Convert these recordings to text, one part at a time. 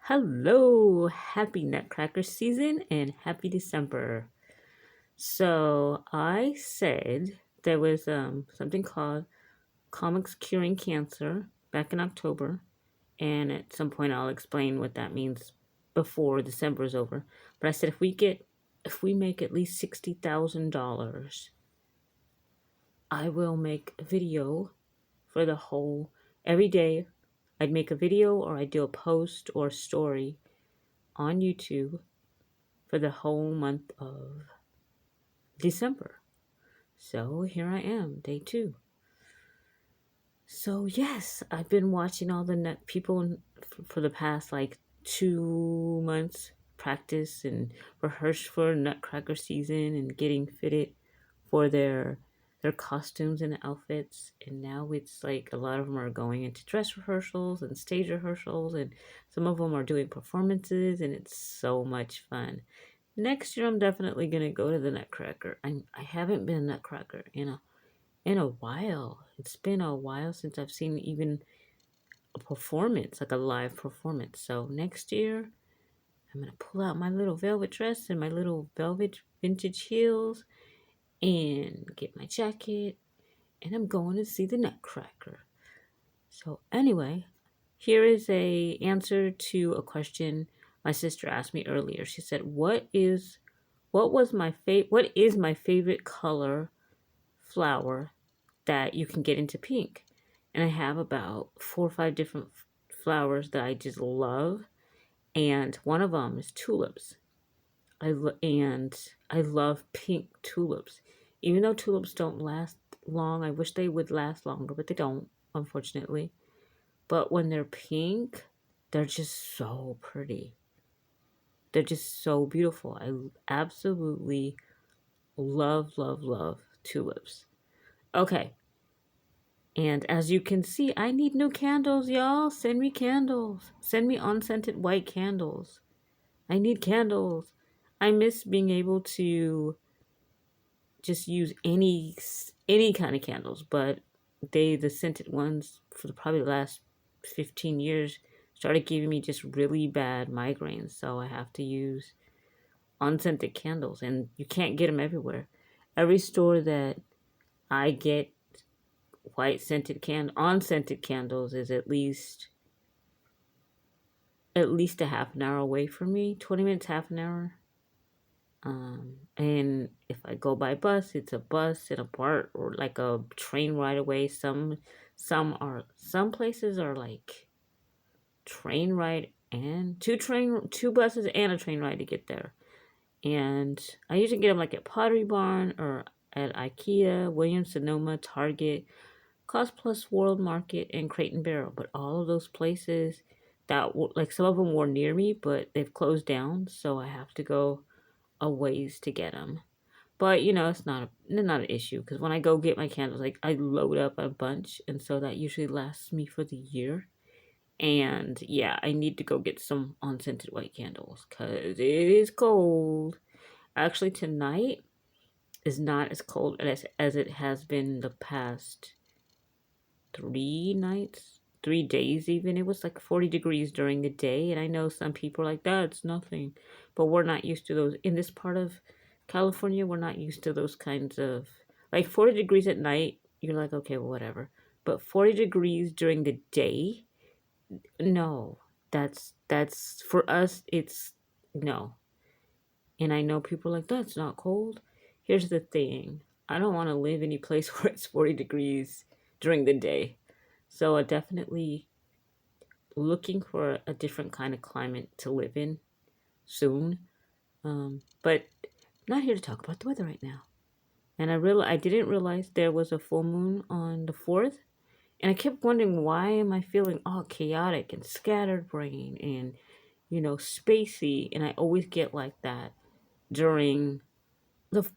Hello, happy Nutcracker season and happy December. So I said there was something called Comics Curing Cancer back in October, and at some point I'll explain what that means before December is over. But I said if we make at least $60,000, I will make a video for the whole every day. I'd make a video or I'd do a post or a story on YouTube for the whole month of December. So here I am, day 2. So yes, I've been watching all the people for the past like 2 months practice and rehearse for Nutcracker season and getting fitted for their costumes and outfits. And now it's like a lot of them are going into dress rehearsals and stage rehearsals, and some of them are doing performances, and it's so much fun. Next year, I'm definitely gonna go to the Nutcracker. I haven't been a Nutcracker in a while. It's been a while since I've seen even a performance, like a live performance. So next year, I'm gonna pull out my little velvet dress and my little velvet vintage heels and get my jacket, and I'm going to see the Nutcracker. So anyway, here is a answer to a question my sister asked me earlier. She said, what is my favorite color flower that you can get into pink?" And I have about 4 or 5 different flowers that I just love, and one of them is tulips. And I love pink tulips. Even though tulips don't last long, I wish they would last longer, but they don't, unfortunately. But when they're pink, they're just so pretty. They're just so beautiful. I absolutely love, love, love tulips. Okay. And as you can see, I need new candles, y'all. Send me candles. Send me unscented white candles. I need candles. I miss being able to just use any kind of candles, but the scented ones for probably the last 15 years started giving me just really bad migraines, so I have to use unscented candles, and you can't get them everywhere. Every store that I get unscented candles is at least a half an hour away from me, 20 minutes, half an hour. And if I go by bus, it's a bus and a BART or like a train ride away. Some places are like train ride and two buses and a train ride to get there. And I usually get them like at Pottery Barn or at IKEA, Williams Sonoma, Target, Cost Plus World Market, and Crate and Barrel. But all of those places like some of them were near me, but they've closed down, so I have to go a ways to get them. But it's not an issue, because when I go get my candles, like I load up a bunch, and so that usually lasts me for the year. And yeah, I need to go get some unscented white candles because it is cold. Actually, tonight is not as cold as it has been the past 3 days even. It was like 40 degrees during the day, and I know some people are like, that's nothing. But we're not used to those. In this part of California, we're not used to those kinds of, like 40 degrees at night, you're like, okay, well, whatever. But 40 degrees during the day, no. That's for us, it's no. And I know people are like, that's not cold. Here's the thing. I don't want to live any place where it's 40 degrees during the day. So I definitely looking for a different kind of climate to live in soon. But I'm not here to talk about the weather right now. And I didn't realize there was a full moon on the 4th. And I kept wondering, why am I feeling all chaotic and scattered brain and, spacey? And I always get like that during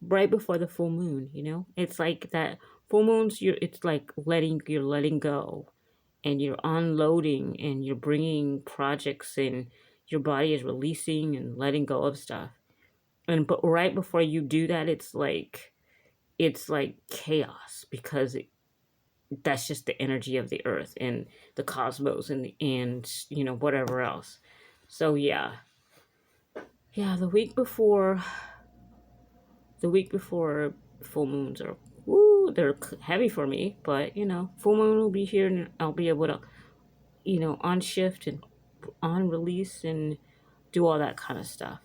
right before the full moon, It's like that full moons, it's like you're letting go, and you're unloading, and you're bringing projects, and your body is releasing and letting go of stuff. But right before you do that, it's like chaos, because that's just the energy of the earth and the cosmos and whatever else. So yeah, the week before full moons are, woo, they're heavy for me. But full moon will be here, and I'll be able to, on shift and on release and do all that kind of stuff.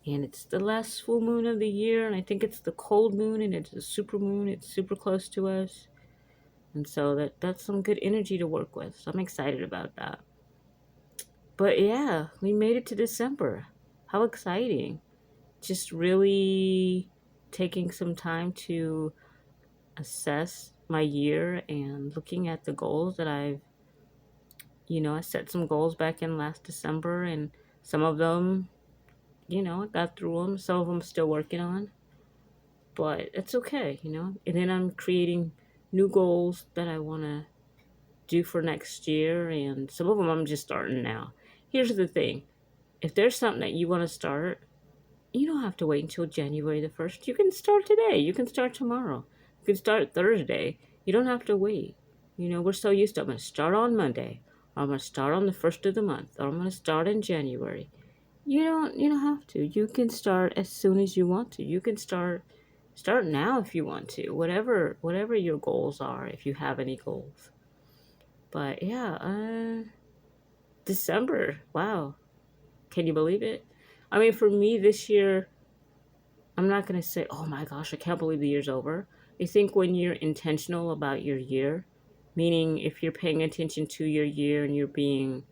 And it's the last full moon of the year, and I think it's the cold moon, and it's a super moon. It's super close to us, and so that's some good energy to work with. So I'm excited about that. But yeah, we made it to December. How exciting! Just really taking some time to assess my year and looking at the goals that I set some goals back in last December, and some of them, I got through them. Some of them I'm still working on, but it's okay. And then I'm creating new goals that I want to do for next year, and some of them I'm just starting now. Here's the thing: if there's something that you want to start, you don't have to wait until January the 1st. You can start today. You can start tomorrow. You can start Thursday. You don't have to wait. We're so used to, I'm going to start on Monday. Or I'm going to start on the 1st of the month. Or I'm going to start in January. You don't have to. You can start as soon as you want to. You can start now if you want to. Whatever your goals are, if you have any goals. But yeah, December. Wow. Can you believe it? I mean, for me this year, I'm not going to say, oh my gosh, I can't believe the year's over. I think when you're intentional about your year, meaning if you're paying attention to your year and you're being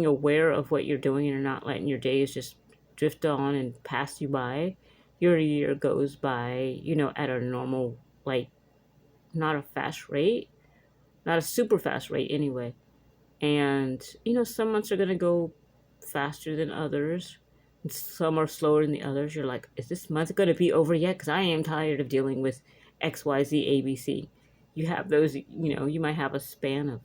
aware of what you're doing and you're not letting your days just drift on and pass you by, your year goes by, at a normal, like, not a fast rate, not a super fast rate anyway. And, some months are going to go faster than others. And some are slower than the others. You're like, is this month going to be over yet? Because I am tired of dealing with X, Y, Z, A, B, C. You have those, you might have a span of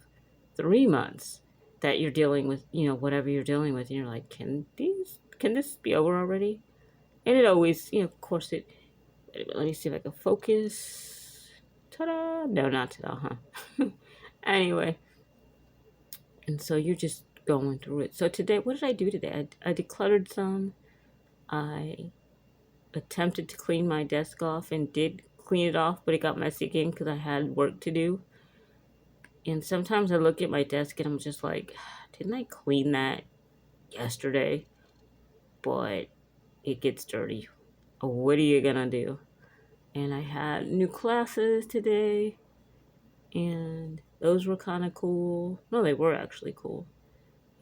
3 months that you're dealing with, whatever you're dealing with. And you're like, can this be over already? And it always, of course, let me see if I can focus. Ta-da! No, not ta-da, huh? Anyway, and so you're just going through it. So today, what did I do today? I decluttered some. I attempted to clean my desk off and did clean it off, but it got messy again because I had work to do. And sometimes I look at my desk and I'm just like, didn't I clean that yesterday? But it gets dirty. What are you gonna do? And I had new classes today, and those were kind of cool. No, they were actually cool.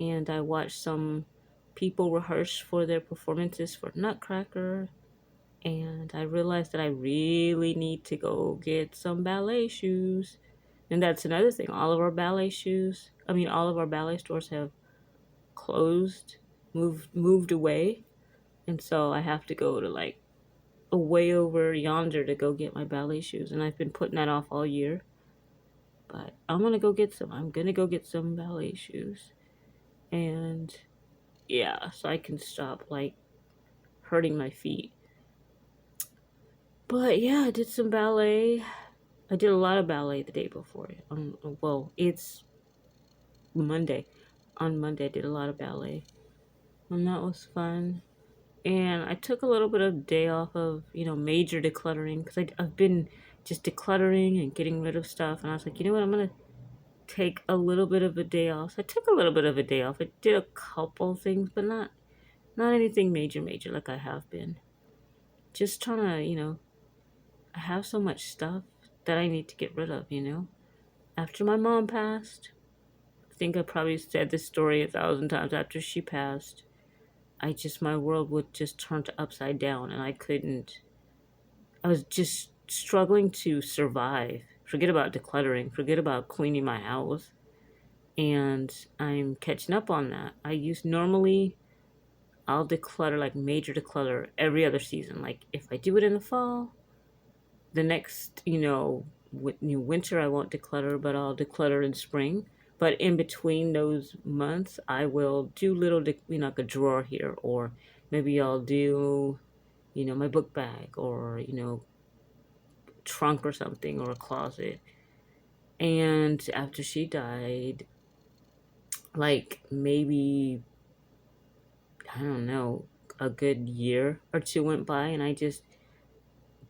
And I watched some people rehearse for their performances for Nutcracker, and I realized that I really need to go get some ballet shoes. And that's another thing. All of our ballet stores have closed, moved away, and so I have to go to like a way over yonder to go get my ballet shoes, and I've been putting that off all year. But I'm gonna go get some. I'm gonna go get some ballet shoes, and yeah, so I can stop like hurting my feet. But yeah, I did some ballet. I did a lot of ballet the day before. Well, it's Monday. On Monday, I did a lot of ballet, and that was fun. And I took a little bit of day off of major decluttering, because I've been just decluttering and getting rid of stuff. And I was like, you know what, I'm gonna take a little bit of a day off. So I took a little bit of a day off. I did a couple things, but not anything major like I have been. Just trying to, I have so much stuff that I need to get rid of. After my mom passed, I think I probably said this story 1,000 times. After she passed, my world would just turn to upside down, and I was just struggling to survive. Forget about decluttering, forget about cleaning my house. And I'm catching up on that. Normally, I'll declutter, like major declutter, every other season. Like if I do it in the fall, the next, winter I won't declutter, but I'll declutter in spring. But in between those months, I will do little, like a drawer here, or maybe I'll do, my book bag, or, trunk or something, or a closet. And after she died, like maybe, I don't know, a good year or two went by, and I just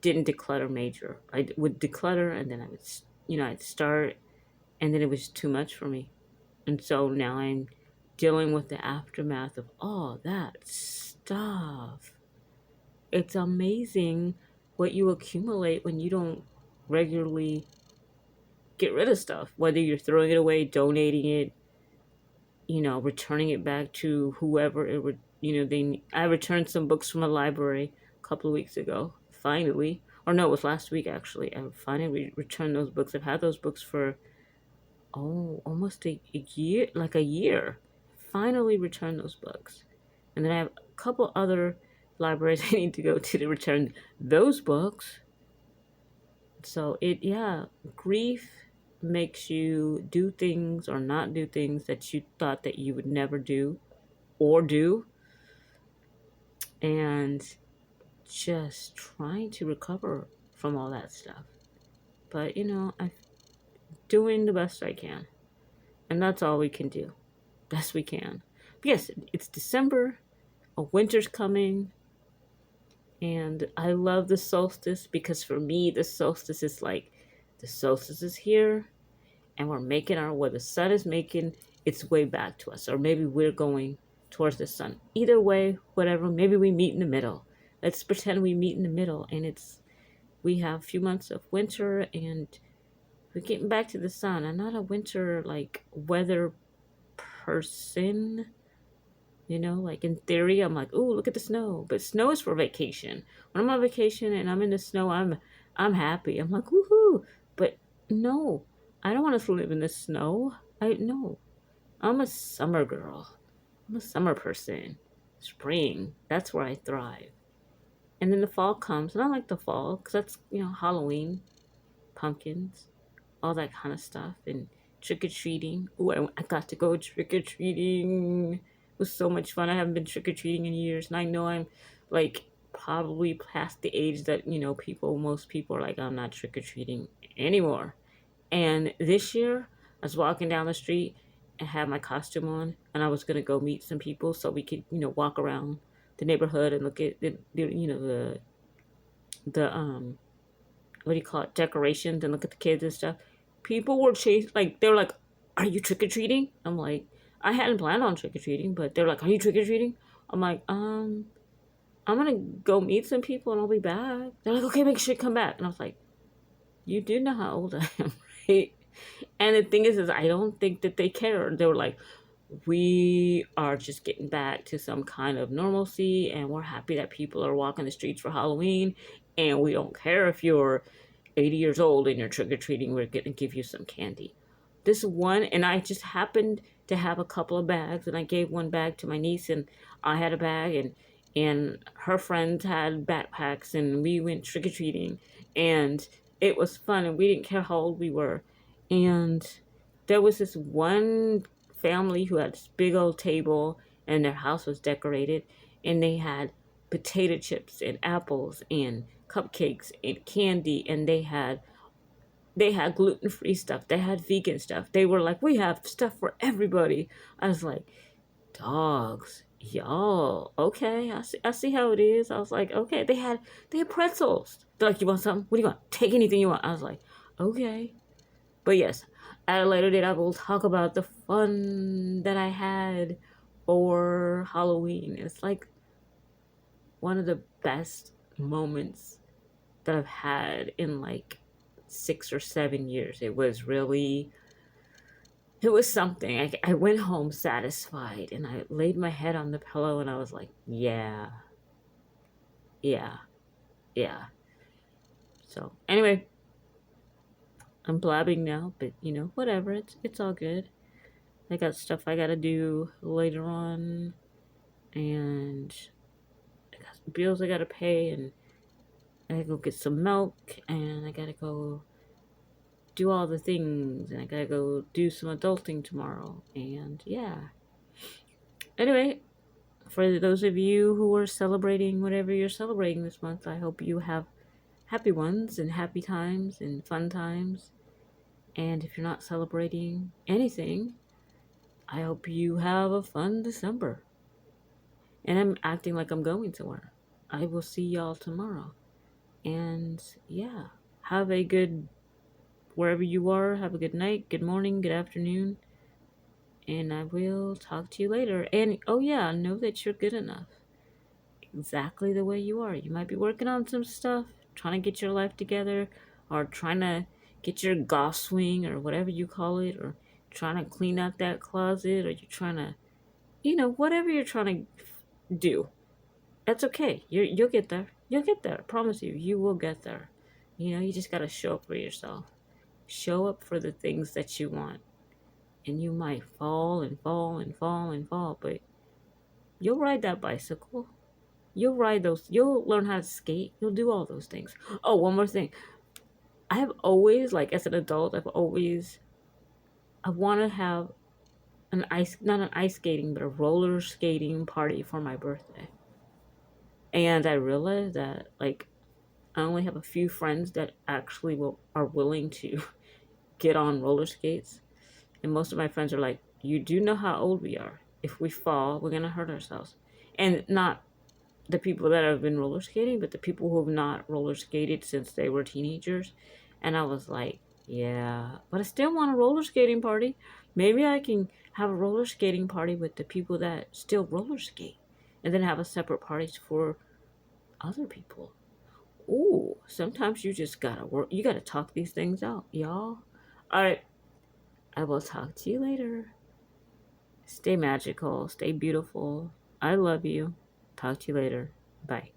didn't declutter major. I would declutter, and then I would, I'd start, and then it was too much for me. And so now I'm dealing with the aftermath of all that stuff. It's amazing what you accumulate when you don't regularly get rid of stuff, whether you're throwing it away, donating it, returning it back to whoever it would, I returned some books from a library a couple of weeks ago, finally. Or no, it was last week actually. I finally returned those books. I've had those books for, almost a year, like a year. Finally returned those books. And then I have a couple other libraries I need to go to return those books. So yeah, grief makes you do things or not do things that you thought that you would never do or do, and just trying to recover from all that stuff. But I'm doing the best I can, and that's all we can do. Best we can. But yes, it's December, a winter's coming, and I love the solstice because for me, the solstice is like the solstice is here, and we're making our way. The sun is making its way back to us, or maybe we're going towards the sun. Either way, whatever. Maybe we meet in the middle. Let's pretend we meet in the middle, and we have a few months of winter, and we're getting back to the sun. I'm not a winter like weather person. Like in theory, I'm like, oh, look at the snow. But snow is for vacation. When I'm on vacation and I'm in the snow, I'm happy. I'm like, woohoo. But no, I don't want to live in the snow. No. I'm a summer girl. I'm a summer person. Spring, that's where I thrive. And then the fall comes, and I like the fall because that's, Halloween, pumpkins, all that kind of stuff, and trick or treating. Ooh, I got to go trick or treating. It was so much fun. I haven't been trick or treating in years, and I know I'm like probably past the age that most people are like, I'm not trick or treating anymore. And this year, I was walking down the street and had my costume on, and I was gonna go meet some people so we could walk around the neighborhood and look at the what do you call it, decorations, and look at the kids and stuff. People were chased, like they were like, "Are you trick or treating?" I'm like, I hadn't planned on trick or treating, but they're like, "Are you trick or treating?" I'm like, I'm gonna go meet some people and I'll be back. They're like, "Okay, make sure you come back." And I was like, "You do know how old I am, right?" And the thing is I don't think that they care. They were like, we are just getting back to some kind of normalcy, and we're happy that people are walking the streets for Halloween, and we don't care if you're 80 years old and you're trick-or-treating. We're going to give you some candy. This one, and I just happened to have a couple of bags, and I gave one bag to my niece, and I had a bag, and her friends had backpacks, and we went trick-or-treating, and it was fun, and we didn't care how old we were. And there was this one family who had this big old table, and their house was decorated, and they had potato chips and apples and cupcakes and candy, and they had gluten-free stuff, they had vegan stuff. They were like, we have stuff for everybody. I was like, dogs, y'all, okay, I see how it is. I was like, okay. They had pretzels. They're like, you want something? What do you want? Take anything you want. I was like, okay. But yes, at a later date, I will talk about the fun that I had for Halloween. It's like one of the best moments that I've had in like 6 or 7 years. It was something. I went home satisfied, and I laid my head on the pillow, and I was like, yeah, yeah, yeah. So anyway, I'm blabbing now, but whatever. It's all good. I got stuff I gotta do later on, and I got some bills I gotta pay, and I gotta go get some milk, and I gotta go do all the things, and I gotta go do some adulting tomorrow, and yeah. Anyway, for those of you who are celebrating whatever you're celebrating this month, I hope you have happy ones and happy times and fun times. And if you're not celebrating anything, I hope you have a fun December. And I'm acting like I'm going somewhere. I will see y'all tomorrow. And yeah, have a good, wherever you are, have a good night, good morning, good afternoon. And I will talk to you later. And oh, yeah, know that you're good enough. Exactly the way you are. You might be working on some stuff, trying to get your life together, or trying to get your golf swing, or whatever you call it, or trying to clean out that closet, or you're trying to, whatever you're trying to do. That's okay. You'll get there. You'll get there. I promise you, you will get there. You just gotta show up for yourself. Show up for the things that you want. And you might fall and fall and fall and fall, but you'll ride that bicycle. You'll ride those. You'll learn how to skate. You'll do all those things. Oh, one more thing. I have always, like, as an adult, I want to have not an ice skating, but a roller skating party for my birthday. And I realized that, like, I only have a few friends that actually are willing to get on roller skates. And most of my friends are like, you do know how old we are. If we fall, we're going to hurt ourselves. And not the people that have been roller skating, but the people who have not roller skated since they were teenagers. And I was like, yeah, but I still want a roller skating party. Maybe I can have a roller skating party with the people that still roller skate and then have a separate party for other people. Ooh, sometimes you just gotta work. You gotta talk these things out, y'all. All right, I will talk to you later. Stay magical, stay beautiful. I love you. Talk to you later. Bye.